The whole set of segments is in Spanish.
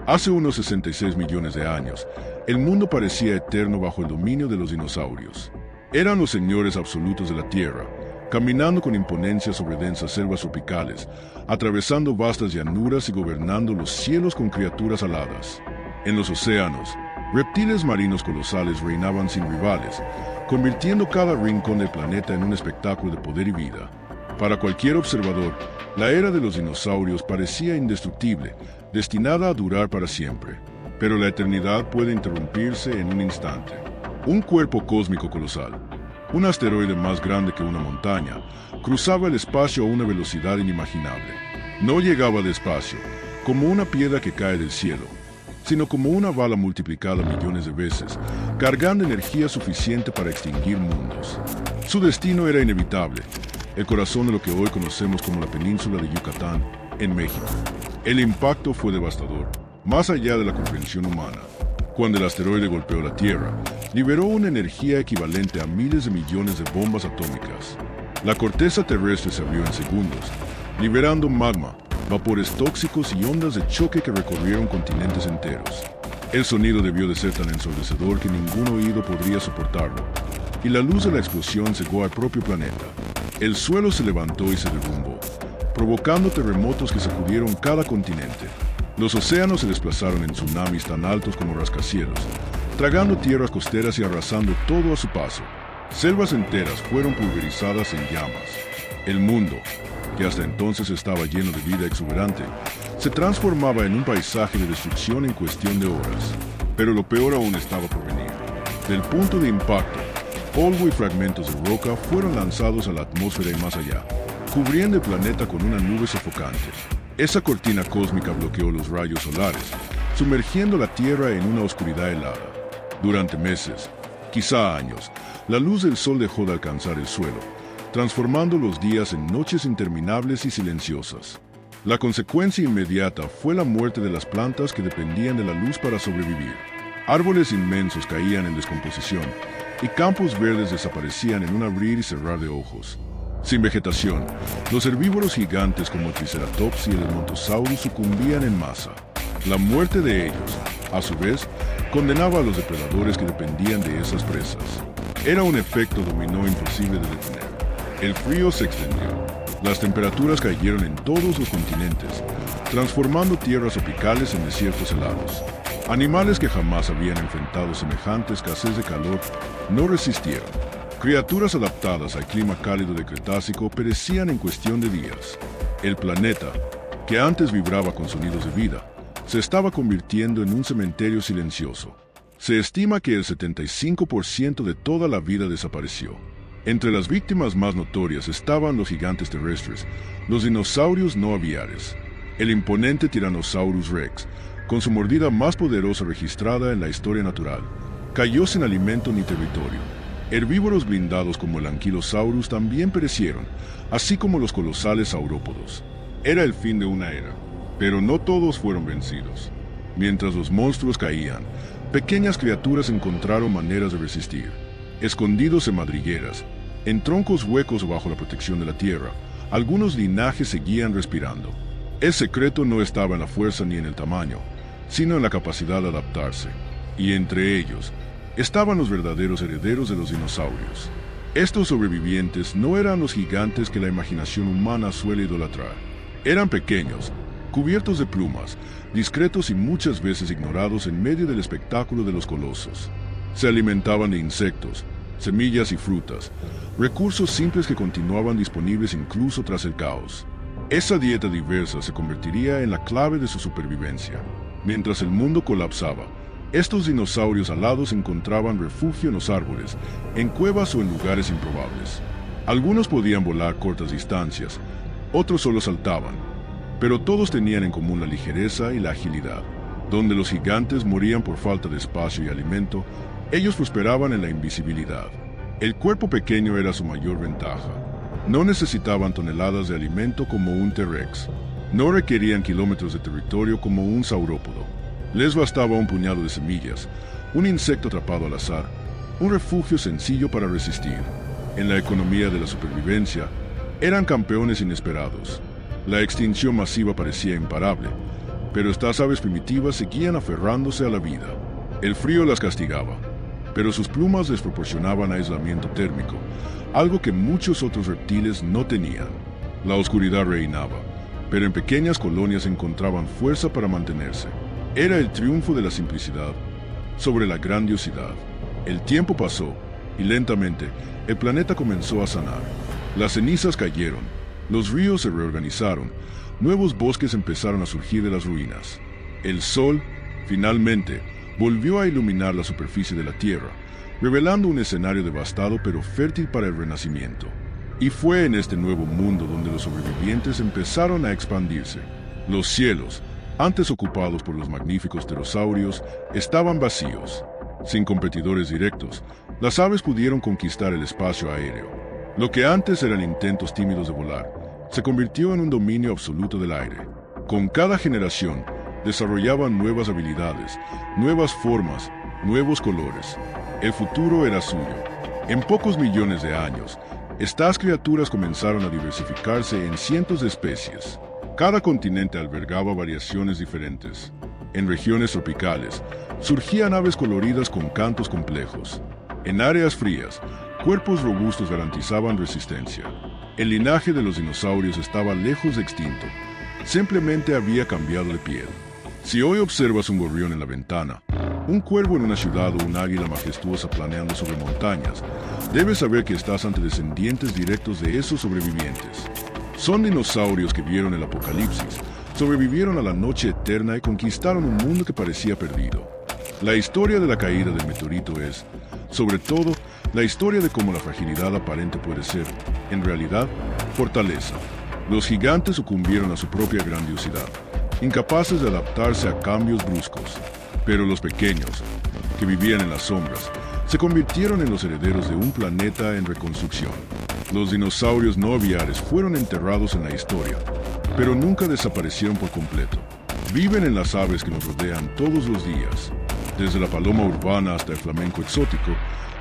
Hace unos 66 millones de años, el mundo parecía eterno bajo el dominio de los dinosaurios. Eran los señores absolutos de la Tierra, caminando con imponencia sobre densas selvas tropicales, atravesando vastas llanuras y gobernando los cielos con criaturas aladas. En los océanos, reptiles marinos colosales reinaban sin rivales, convirtiendo cada rincón del planeta en un espectáculo de poder y vida. Para cualquier observador, la era de los dinosaurios parecía indestructible, destinada a durar para siempre. Pero la eternidad puede interrumpirse en un instante. Un cuerpo cósmico colosal, un asteroide más grande que una montaña, cruzaba el espacio a una velocidad inimaginable. No llegaba despacio, como una piedra que cae del cielo, sino como una bala multiplicada millones de veces, cargando energía suficiente para extinguir mundos. Su destino era inevitable, el corazón de lo que hoy conocemos como la península de Yucatán, en México. El impacto fue devastador, más allá de la comprensión humana. Cuando el asteroide golpeó la Tierra, liberó una energía equivalente a miles de millones de bombas atómicas. La corteza terrestre se abrió en segundos, liberando magma, vapores tóxicos y ondas de choque que recorrieron continentes enteros. El sonido debió de ser tan ensordecedor que ningún oído podría soportarlo, y la luz de la explosión cegó al propio planeta. El suelo se levantó y se derrumbó, provocando terremotos que sacudieron cada continente. Los océanos se desplazaron en tsunamis tan altos como rascacielos, tragando tierras costeras y arrasando todo a su paso. Selvas enteras fueron pulverizadas en llamas. El mundo, que hasta entonces estaba lleno de vida exuberante, se transformaba en un paisaje de destrucción en cuestión de horas. Pero lo peor aún estaba por venir. Del punto de impacto, polvo y fragmentos de roca fueron lanzados a la atmósfera y más allá, cubriendo el planeta con una nube sofocante. Esa cortina cósmica bloqueó los rayos solares, sumergiendo la Tierra en una oscuridad helada. Durante meses, quizá años, la luz del sol dejó de alcanzar el suelo, transformando los días en noches interminables y silenciosas. La consecuencia inmediata fue la muerte de las plantas que dependían de la luz para sobrevivir. Árboles inmensos caían en descomposición, y campos verdes desaparecían en un abrir y cerrar de ojos. Sin vegetación, los herbívoros gigantes como el Triceratops y el Edmontosaurus sucumbían en masa. La muerte de ellos, a su vez, condenaba a los depredadores que dependían de esas presas. Era un efecto dominó imposible de detener. El frío se extendió. Las temperaturas cayeron en todos los continentes, transformando tierras tropicales en desiertos helados. Animales que jamás habían enfrentado semejante escasez de calor no resistieron. Criaturas adaptadas al clima cálido del Cretácico perecían en cuestión de días. El planeta, que antes vibraba con sonidos de vida, se estaba convirtiendo en un cementerio silencioso. Se estima que el 75% de toda la vida desapareció. Entre las víctimas más notorias estaban los gigantes terrestres, los dinosaurios no aviares. El imponente Tyrannosaurus Rex, con su mordida más poderosa registrada en la historia natural, cayó sin alimento ni territorio. Herbívoros blindados como el Ankylosaurus también perecieron, así como los colosales saurópodos. Era el fin de una era, pero no todos fueron vencidos. Mientras los monstruos caían, pequeñas criaturas encontraron maneras de resistir. Escondidos en madrigueras, en troncos huecos bajo la protección de la tierra, algunos linajes seguían respirando. El secreto no estaba en la fuerza ni en el tamaño, sino en la capacidad de adaptarse. Y entre ellos, estaban los verdaderos herederos de los dinosaurios. Estos sobrevivientes no eran los gigantes que la imaginación humana suele idolatrar. Eran pequeños, cubiertos de plumas, discretos y muchas veces ignorados en medio del espectáculo de los colosos. Se alimentaban de insectos, semillas y frutas, recursos simples que continuaban disponibles incluso tras el caos. Esa dieta diversa se convertiría en la clave de su supervivencia. Mientras el mundo colapsaba, estos dinosaurios alados encontraban refugio en los árboles, en cuevas o en lugares improbables. Algunos podían volar cortas distancias, otros solo saltaban, pero todos tenían en común la ligereza y la agilidad. Donde los gigantes morían por falta de espacio y alimento, ellos prosperaban en la invisibilidad. El cuerpo pequeño era su mayor ventaja. No necesitaban toneladas de alimento como un T-Rex. No requerían kilómetros de territorio como un saurópodo. Les bastaba un puñado de semillas, un insecto atrapado al azar, un refugio sencillo para resistir. En la economía de la supervivencia, eran campeones inesperados. La extinción masiva parecía imparable, pero estas aves primitivas seguían aferrándose a la vida. El frío las castigaba, pero sus plumas les proporcionaban aislamiento térmico, algo que muchos otros reptiles no tenían. La oscuridad reinaba, pero en pequeñas colonias encontraban fuerza para mantenerse. Era el triunfo de la simplicidad sobre la grandiosidad. El tiempo pasó, y lentamente, el planeta comenzó a sanar. Las cenizas cayeron, los ríos se reorganizaron, nuevos bosques empezaron a surgir de las ruinas. El sol, finalmente, volvió a iluminar la superficie de la Tierra, revelando un escenario devastado pero fértil para el renacimiento. Y fue en este nuevo mundo donde los sobrevivientes empezaron a expandirse. Los cielos, antes ocupados por los magníficos pterosaurios, estaban vacíos. Sin competidores directos, las aves pudieron conquistar el espacio aéreo. Lo que antes eran intentos tímidos de volar, se convirtió en un dominio absoluto del aire. Con cada generación, desarrollaban nuevas habilidades, nuevas formas, nuevos colores. El futuro era suyo. En pocos millones de años, estas criaturas comenzaron a diversificarse en cientos de especies. Cada continente albergaba variaciones diferentes. En regiones tropicales, surgían aves coloridas con cantos complejos. En áreas frías, cuerpos robustos garantizaban resistencia. El linaje de los dinosaurios estaba lejos de extinto. Simplemente había cambiado de piel. Si hoy observas un gorrión en la ventana, un cuervo en una ciudad o un águila majestuosa planeando sobre montañas, debes saber que estás ante descendientes directos de esos sobrevivientes. Son dinosaurios que vieron el apocalipsis, sobrevivieron a la noche eterna y conquistaron un mundo que parecía perdido. La historia de la caída del meteorito es, sobre todo, la historia de cómo la fragilidad aparente puede ser, en realidad, fortaleza. Los gigantes sucumbieron a su propia grandiosidad, incapaces de adaptarse a cambios bruscos. Pero los pequeños, que vivían en las sombras, se convirtieron en los herederos de un planeta en reconstrucción. Los dinosaurios no aviares fueron enterrados en la historia, pero nunca desaparecieron por completo. Viven en las aves que nos rodean todos los días. Desde la paloma urbana hasta el flamenco exótico,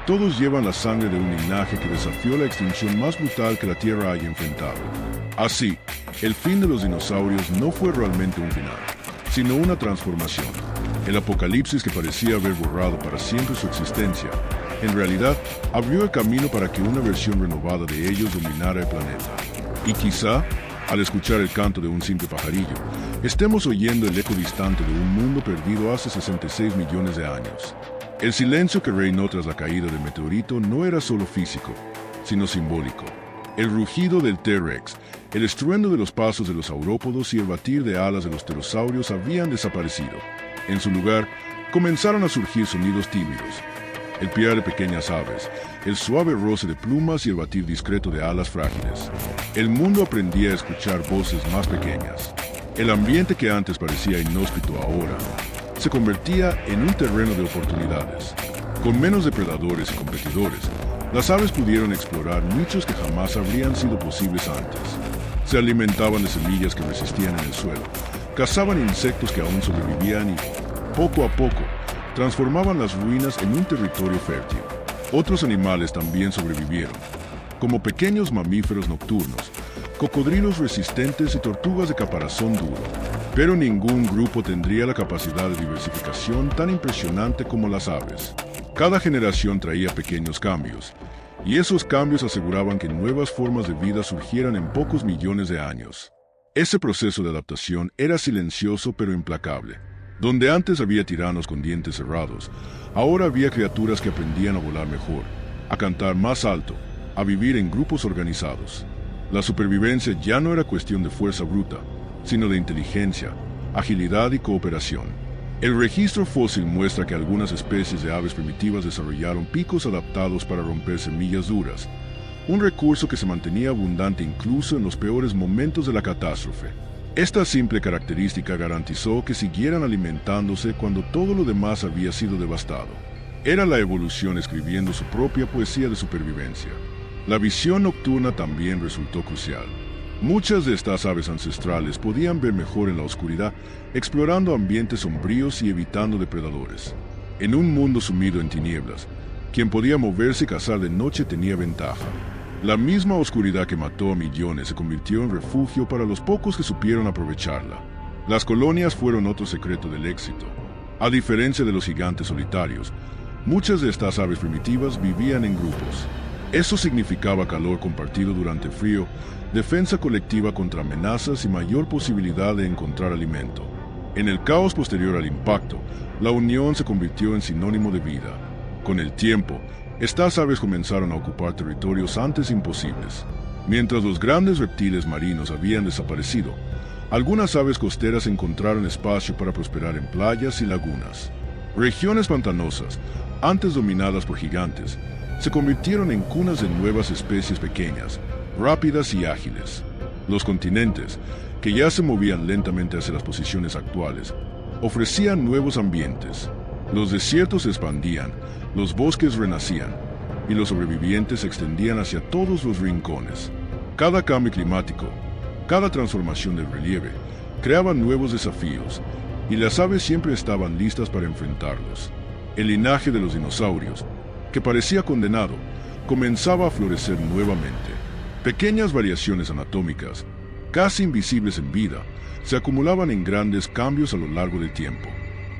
todos llevan la sangre de un linaje que desafió la extinción más brutal que la Tierra haya enfrentado. Así, el fin de los dinosaurios no fue realmente un final, sino una transformación. El apocalipsis que parecía haber borrado para siempre su existencia, en realidad, abrió el camino para que una versión renovada de ellos dominara el planeta. Y quizá, al escuchar el canto de un simple pajarillo, estemos oyendo el eco distante de un mundo perdido hace 66 millones de años. El silencio que reinó tras la caída del meteorito no era solo físico, sino simbólico. El rugido del T-Rex, el estruendo de los pasos de los saurópodos y el batir de alas de los pterosaurios habían desaparecido. En su lugar, comenzaron a surgir sonidos tímidos. El piar de pequeñas aves, el suave roce de plumas y el batir discreto de alas frágiles. El mundo aprendía a escuchar voces más pequeñas. El ambiente que antes parecía inhóspito ahora se convertía en un terreno de oportunidades. Con menos depredadores y competidores, las aves pudieron explorar nichos que jamás habrían sido posibles antes. Se alimentaban de semillas que resistían en el suelo, cazaban insectos que aún sobrevivían y, poco a poco, transformaban las ruinas en un territorio fértil. Otros animales también sobrevivieron, como pequeños mamíferos nocturnos, cocodrilos resistentes y tortugas de caparazón duro. Pero ningún grupo tendría la capacidad de diversificación tan impresionante como las aves. Cada generación traía pequeños cambios, y esos cambios aseguraban que nuevas formas de vida surgieran en pocos millones de años. Ese proceso de adaptación era silencioso pero implacable. Donde antes había tiranos con dientes cerrados, ahora había criaturas que aprendían a volar mejor, a cantar más alto, a vivir en grupos organizados. La supervivencia ya no era cuestión de fuerza bruta, sino de inteligencia, agilidad y cooperación. El registro fósil muestra que algunas especies de aves primitivas desarrollaron picos adaptados para romper semillas duras, un recurso que se mantenía abundante incluso en los peores momentos de la catástrofe. Esta simple característica garantizó que siguieran alimentándose cuando todo lo demás había sido devastado. Era la evolución escribiendo su propia poesía de supervivencia. La visión nocturna también resultó crucial. Muchas de estas aves ancestrales podían ver mejor en la oscuridad, explorando ambientes sombríos y evitando depredadores. En un mundo sumido en tinieblas, quien podía moverse y cazar de noche tenía ventaja. La misma oscuridad que mató a millones se convirtió en refugio para los pocos que supieron aprovecharla. Las colonias fueron otro secreto del éxito. A diferencia de los gigantes solitarios, muchas de estas aves primitivas vivían en grupos. Eso significaba calor compartido durante el frío, defensa colectiva contra amenazas y mayor posibilidad de encontrar alimento. En el caos posterior al impacto, la unión se convirtió en sinónimo de vida. Con el tiempo, estas aves comenzaron a ocupar territorios antes imposibles. Mientras los grandes reptiles marinos habían desaparecido, algunas aves costeras encontraron espacio para prosperar en playas y lagunas. Regiones pantanosas, antes dominadas por gigantes, se convirtieron en cunas de nuevas especies pequeñas, rápidas y ágiles. Los continentes, que ya se movían lentamente hacia las posiciones actuales, ofrecían nuevos ambientes. Los desiertos se expandían, los bosques renacían, y los sobrevivientes se extendían hacia todos los rincones. Cada cambio climático, cada transformación del relieve, creaba nuevos desafíos, y las aves siempre estaban listas para enfrentarlos. El linaje de los dinosaurios, que parecía condenado, comenzaba a florecer nuevamente. Pequeñas variaciones anatómicas, casi invisibles en vida, se acumulaban en grandes cambios a lo largo del tiempo.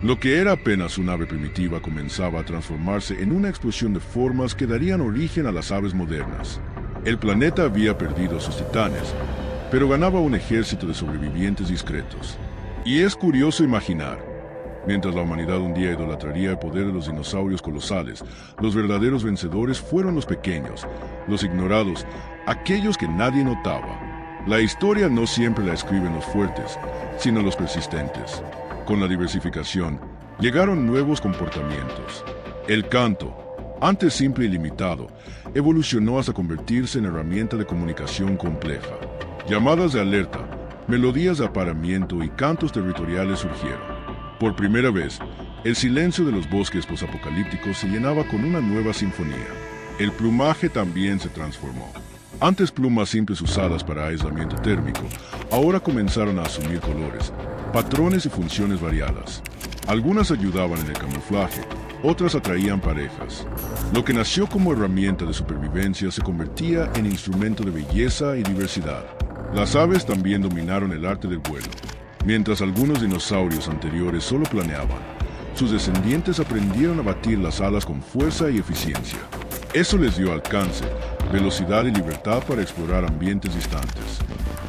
Lo que era apenas un ave primitiva comenzaba a transformarse en una explosión de formas que darían origen a las aves modernas. El planeta había perdido a sus titanes, pero ganaba un ejército de sobrevivientes discretos. Y es curioso imaginar, mientras la humanidad un día idolatraría el poder de los dinosaurios colosales, los verdaderos vencedores fueron los pequeños, los ignorados, aquellos que nadie notaba. La historia no siempre la escriben los fuertes, sino los persistentes. Con la diversificación, llegaron nuevos comportamientos. El canto, antes simple y limitado, evolucionó hasta convertirse en herramienta de comunicación compleja. Llamadas de alerta, melodías de apareamiento y cantos territoriales surgieron. Por primera vez, el silencio de los bosques posapocalípticos se llenaba con una nueva sinfonía. El plumaje también se transformó. Antes plumas simples usadas para aislamiento térmico, ahora comenzaron a asumir colores, patrones y funciones variadas. Algunas ayudaban en el camuflaje, otras atraían parejas. Lo que nació como herramienta de supervivencia se convertía en instrumento de belleza y diversidad. Las aves también dominaron el arte del vuelo. Mientras algunos dinosaurios anteriores solo planeaban, sus descendientes aprendieron a batir las alas con fuerza y eficiencia. Eso les dio alcance, velocidad y libertad para explorar ambientes distantes.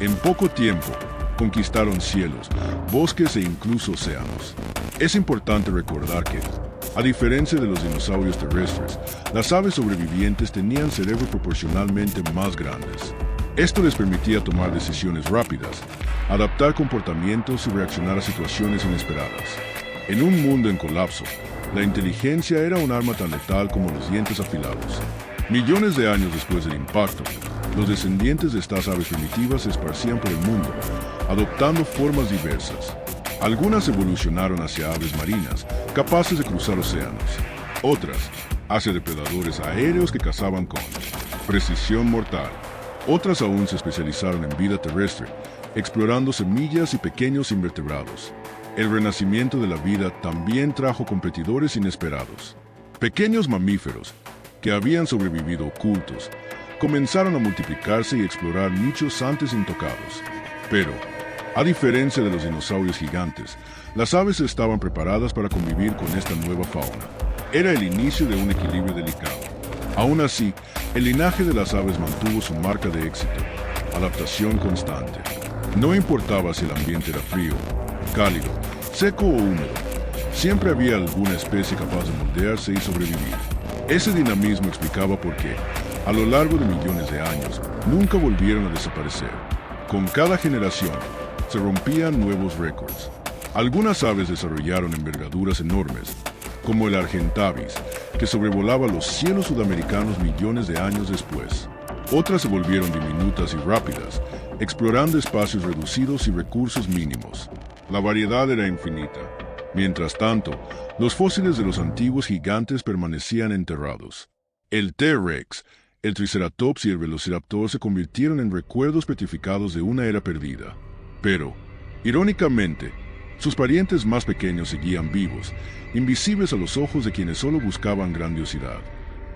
En poco tiempo, conquistaron cielos, bosques e incluso océanos. Es importante recordar que, a diferencia de los dinosaurios terrestres, las aves sobrevivientes tenían cerebros proporcionalmente más grandes. Esto les permitía tomar decisiones rápidas, adaptar comportamientos y reaccionar a situaciones inesperadas. En un mundo en colapso, la inteligencia era un arma tan letal como los dientes afilados. Millones de años después del impacto, los descendientes de estas aves primitivas se esparcían por el mundo, adoptando formas diversas. Algunas evolucionaron hacia aves marinas, capaces de cruzar océanos. Otras, hacia depredadores aéreos que cazaban con precisión mortal. Otras aún se especializaron en vida terrestre, explorando semillas y pequeños invertebrados. El renacimiento de la vida también trajo competidores inesperados. Pequeños mamíferos, que habían sobrevivido ocultos, comenzaron a multiplicarse y explorar nichos antes intocados. Pero, a diferencia de los dinosaurios gigantes, las aves estaban preparadas para convivir con esta nueva fauna. Era el inicio de un equilibrio delicado. Aún así, el linaje de las aves mantuvo su marca de éxito, adaptación constante. No importaba si el ambiente era frío, cálido, seco o húmedo, siempre había alguna especie capaz de moldearse y sobrevivir. Ese dinamismo explicaba por qué, a lo largo de millones de años, nunca volvieron a desaparecer. Con cada generación, se rompían nuevos récords. Algunas aves desarrollaron envergaduras enormes, como el Argentavis, que sobrevolaba los cielos sudamericanos millones de años después. Otras se volvieron diminutas y rápidas, explorando espacios reducidos y recursos mínimos. La variedad era infinita. Mientras tanto, los fósiles de los antiguos gigantes permanecían enterrados. El T-Rex, el Triceratops y el Velociraptor se convirtieron en recuerdos petrificados de una era perdida. Pero, irónicamente, sus parientes más pequeños seguían vivos, invisibles a los ojos de quienes solo buscaban grandiosidad.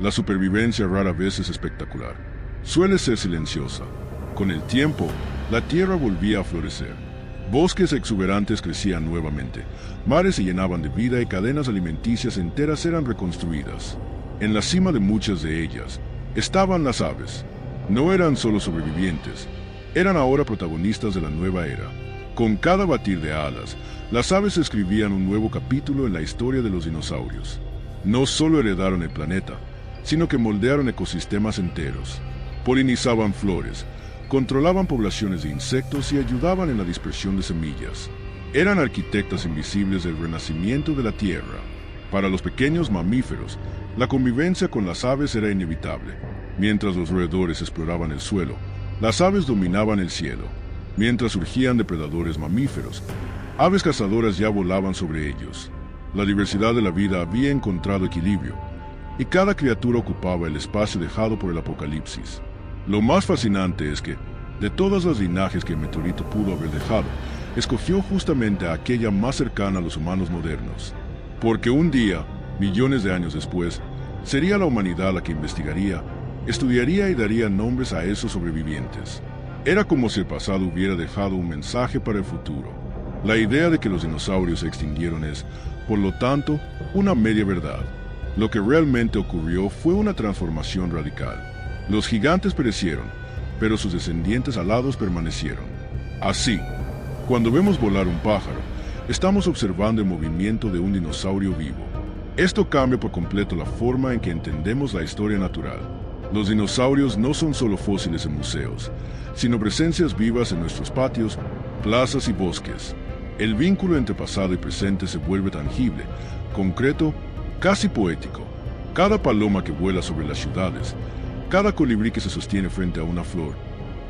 La supervivencia rara vez es espectacular. Suele ser silenciosa. Con el tiempo, la tierra volvía a florecer. Bosques exuberantes crecían nuevamente, mares se llenaban de vida y cadenas alimenticias enteras eran reconstruidas. En la cima de muchas de ellas estaban las aves. No eran solo sobrevivientes, eran ahora protagonistas de la nueva era. Con cada batir de alas, las aves escribían un nuevo capítulo en la historia de los dinosaurios. No solo heredaron el planeta, sino que moldearon ecosistemas enteros. Polinizaban flores, controlaban poblaciones de insectos y ayudaban en la dispersión de semillas. Eran arquitectas invisibles del renacimiento de la Tierra. Para los pequeños mamíferos, la convivencia con las aves era inevitable. Mientras los roedores exploraban el suelo, las aves dominaban el cielo. Mientras surgían depredadores mamíferos, aves cazadoras ya volaban sobre ellos. La diversidad de la vida había encontrado equilibrio, y cada criatura ocupaba el espacio dejado por el apocalipsis. Lo más fascinante es que, de todas las linajes que el meteorito pudo haber dejado, escogió justamente a aquella más cercana a los humanos modernos. Porque un día, millones de años después, sería la humanidad la que investigaría, estudiaría y daría nombres a esos sobrevivientes. Era como si el pasado hubiera dejado un mensaje para el futuro. La idea de que los dinosaurios se extinguieron es, por lo tanto, una media verdad. Lo que realmente ocurrió fue una transformación radical. Los gigantes perecieron, pero sus descendientes alados permanecieron. Así, cuando vemos volar un pájaro, estamos observando el movimiento de un dinosaurio vivo. Esto cambia por completo la forma en que entendemos la historia natural. Los dinosaurios no son solo fósiles en museos, sino presencias vivas en nuestros patios, plazas y bosques. El vínculo entre pasado y presente se vuelve tangible, concreto, casi poético. Cada paloma que vuela sobre las ciudades, cada colibrí que se sostiene frente a una flor,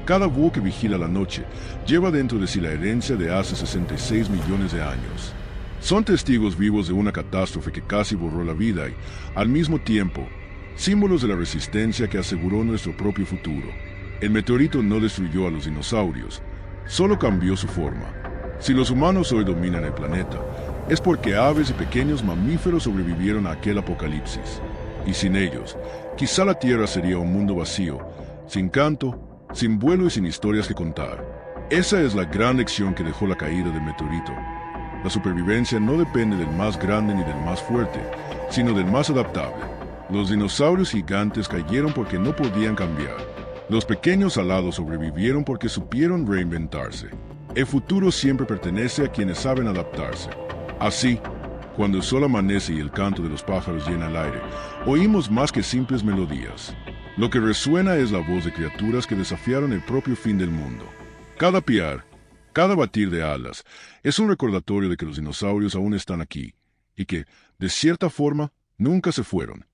cada búho que vigila la noche, lleva dentro de sí la herencia de hace 66 millones de años. Son testigos vivos de una catástrofe que casi borró la vida y, al mismo tiempo, símbolos de la resistencia que aseguró nuestro propio futuro. El meteorito no destruyó a los dinosaurios, solo cambió su forma. Si los humanos hoy dominan el planeta, es porque aves y pequeños mamíferos sobrevivieron a aquel apocalipsis. Y sin ellos, quizá la Tierra sería un mundo vacío, sin canto, sin vuelo y sin historias que contar. Esa es la gran lección que dejó la caída del meteorito. La supervivencia no depende del más grande ni del más fuerte, sino del más adaptable. Los dinosaurios gigantes cayeron porque no podían cambiar. Los pequeños alados sobrevivieron porque supieron reinventarse. El futuro siempre pertenece a quienes saben adaptarse. Así, cuando el sol amanece y el canto de los pájaros llena el aire, oímos más que simples melodías. Lo que resuena es la voz de criaturas que desafiaron el propio fin del mundo. Cada piar, cada batir de alas, es un recordatorio de que los dinosaurios aún están aquí, y que, de cierta forma, nunca se fueron.